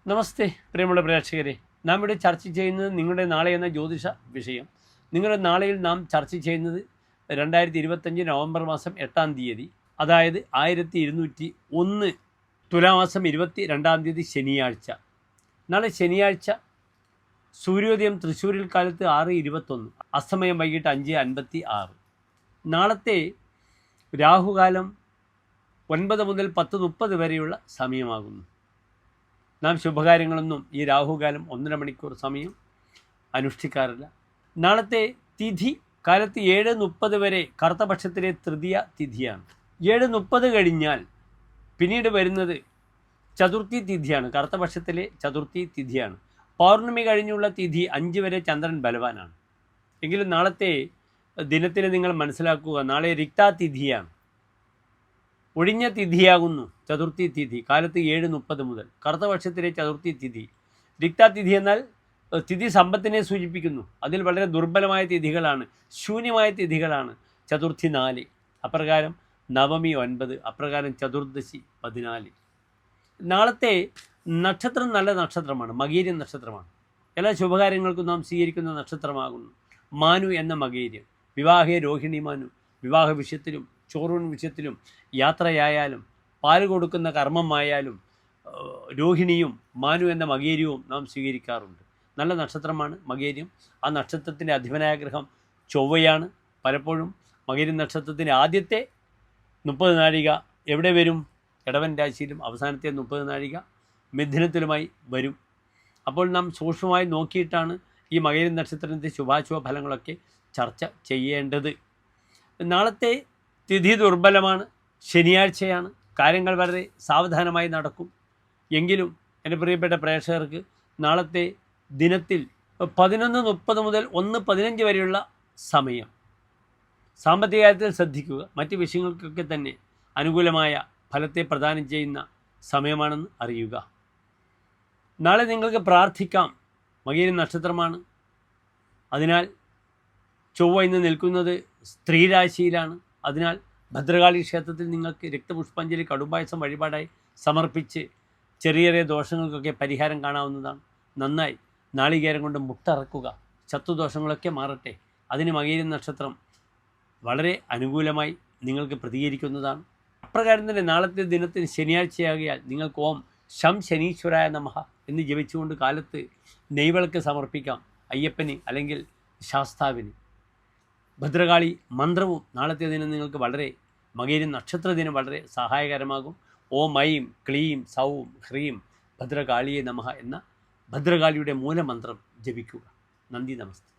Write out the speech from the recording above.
നമസ്തേ പ്രിയമുള്ള പ്രേക്ഷകരെ, നാം ഇവിടെ ചർച്ച ചെയ്യുന്നത് നിങ്ങളുടെ നാളെ എന്ന ജ്യോതിഷ വിഷയം. നിങ്ങളുടെ നാളെയിൽ നാം ചർച്ച ചെയ്യുന്നത് 2025 നവംബർ മാസം 8-ാം തീയതി, അതായത് 1201 തുലാമാസം 22-ാം തീയതി ശനിയാഴ്ച. നാളെ ശനിയാഴ്ച സൂര്യോദയം തൃശ്ശൂരിൽ കാലത്ത് 6:21, അസ്തമയം വൈകിട്ട് 5:56. നാളത്തെ രാഹുകാലം 9 മുതൽ 10:30 വരെയുള്ള സമയമാകുന്നു. നാം ശുഭകാര്യങ്ങളൊന്നും ഈ രാഹുകാലം 1.5 മണിക്കൂർ സമയം അനുഷ്ഠിക്കാറില്ല. നാളത്തെ തിഥി കാലത്ത് 7:30 വരെ കറുത്തപക്ഷത്തിലെ തൃതീയ തിഥിയാണ്. 7:30 കഴിഞ്ഞാൽ പിന്നീട് വരുന്നത് ചതുർത്ഥി തിഥിയാണ്. കറുത്തപക്ഷത്തിലെ ചതുർത്ഥി തിഥിയാണ്. പൗർണമി കഴിഞ്ഞുള്ള തിഥി 5 വരെ ചന്ദ്രൻ ബലവാനാണ്. എങ്കിലും നാളത്തെ ദിനത്തിൽ നിങ്ങൾ മനസ്സിലാക്കുക, നാളെ തിഥിയാണ്. ഒഴിഞ്ഞ തിഥിയാകുന്നു ചതുർത്ഥി തിഥി. കാലത്ത് 7:30 മുതൽ കറുത്തപക്ഷത്തിലെ ചതുർത്ഥി തിഥി. തിഥി എന്നാൽ തിഥി സമ്പത്തിനെ സൂചിപ്പിക്കുന്നു. അതിൽ വളരെ ദുർബലമായ തിഥികളാണ്, ശൂന്യമായ തിഥികളാണ്. ചതുർത്ഥി 4, അപ്രകാരം നവമി 9, അപ്രകാരം ചതുർദശി 14. നാളത്തെ നക്ഷത്രം നല്ല നക്ഷത്രമാണ്, മകീരം നക്ഷത്രമാണ്. എല്ലാ ശുഭകാര്യങ്ങൾക്കും നാം സ്വീകരിക്കുന്ന നക്ഷത്രമാകുന്നു മാനു എന്ന മകീര്യം. വിവാഹേ രോഹിണി മാനു. വിവാഹ വിഷയത്തിലും ചോറൂൺ വിഷയത്തിലും യാത്രയായാലും പാല് കൊടുക്കുന്ന കർമ്മമായാലും രോഹിണിയും മാനു എന്ന മകേര്യവും നാം സ്വീകരിക്കാറുണ്ട്. നല്ല നക്ഷത്രമാണ് മകേര്യം. ആ നക്ഷത്രത്തിൻ്റെ അധിപനായ ഗ്രഹം ചൊവ്വയാണ്. പലപ്പോഴും മകേര്യം നക്ഷത്രത്തിൻ്റെ ആദ്യത്തെ 30 നാഴിക എവിടെ വരും? ഇടവൻ രാശിയിലും അവസാനത്തെ 30 നാഴിക മിഥുനത്തിലുമായി വരും. അപ്പോൾ നാം സൂക്ഷ്മമായി നോക്കിയിട്ടാണ് ഈ മകേര്യം നക്ഷത്രത്തിൻ്റെ ശുഭാശുഭ ഫലങ്ങളൊക്കെ ചർച്ച ചെയ്യേണ്ടത്. നാളത്തെ തിഥി ദുർബലമാണ്, ശനിയാഴ്ചയാണ്. കാര്യങ്ങൾ വളരെ സാവധാനമായി നടക്കും. എങ്കിലും എൻ്റെ പ്രിയപ്പെട്ട പ്രേക്ഷകർക്ക് നാളത്തെ ദിനത്തിൽ 11:30 മുതൽ 1:15 വരെയുള്ള സമയം സാമ്പത്തിക കാര്യത്തിൽ ശ്രദ്ധിക്കുക. മറ്റ് വിഷയങ്ങൾക്കൊക്കെ തന്നെ അനുകൂലമായ ഫലത്തെ പ്രദാനം ചെയ്യുന്ന സമയമാണെന്ന് അറിയുക. നാളെ നിങ്ങൾക്ക് പ്രാർത്ഥിക്കാം. മകീരം നക്ഷത്രമാണ്. അതിനാൽ ചൊവ്വ ഇന്ന് നിൽക്കുന്നത് സ്ത്രീരാശിയിലാണ്. അതിനാൽ ഭദ്രകാളി ക്ഷേത്രത്തിൽ നിങ്ങൾക്ക് രക്തപുഷ്പാഞ്ജലി കടുംപായസം വഴിപാടായി സമർപ്പിച്ച് ചെറിയ ചെറിയ ദോഷങ്ങൾക്കൊക്കെ പരിഹാരം കാണാവുന്നതാണ്. നന്നായി നാളികേരം കൊണ്ട് മുട്ടറക്കുക. ശത്രുദോഷങ്ങളൊക്കെ മാറട്ടെ. അതിന് മകീരം നക്ഷത്രം വളരെ അനുകൂലമായി നിങ്ങൾക്ക് പ്രതികരിക്കുന്നതാണ്. അപ്രകാരം തന്നെ നാളത്തെ ദിനത്തിന് ശനിയാഴ്ചയാകിയാൽ നിങ്ങൾക്ക് ഓം ശം ശനീശ്വരായ നമഃ എന്ന് ജപിച്ചുകൊണ്ട് കാലത്ത് നെയ്വിളക്ക് സമർപ്പിക്കാം അയ്യപ്പന് അല്ലെങ്കിൽ ശാസ്താവിന്. ഭദ്രകാളി മന്ത്രവും നാളത്തെ ദിനം നിങ്ങൾക്ക് വളരെ മകേരം നക്ഷത്ര ദിനം വളരെ സഹായകരമാകും. ഓം ഐം ക്ലീം സൗം ഹ്രീം ഭദ്രകാളിയെ നമഃ എന്ന ഭദ്രകാളിയുടെ മൂലമന്ത്രം ജപിക്കുക. നന്ദി, നമസ്തേ.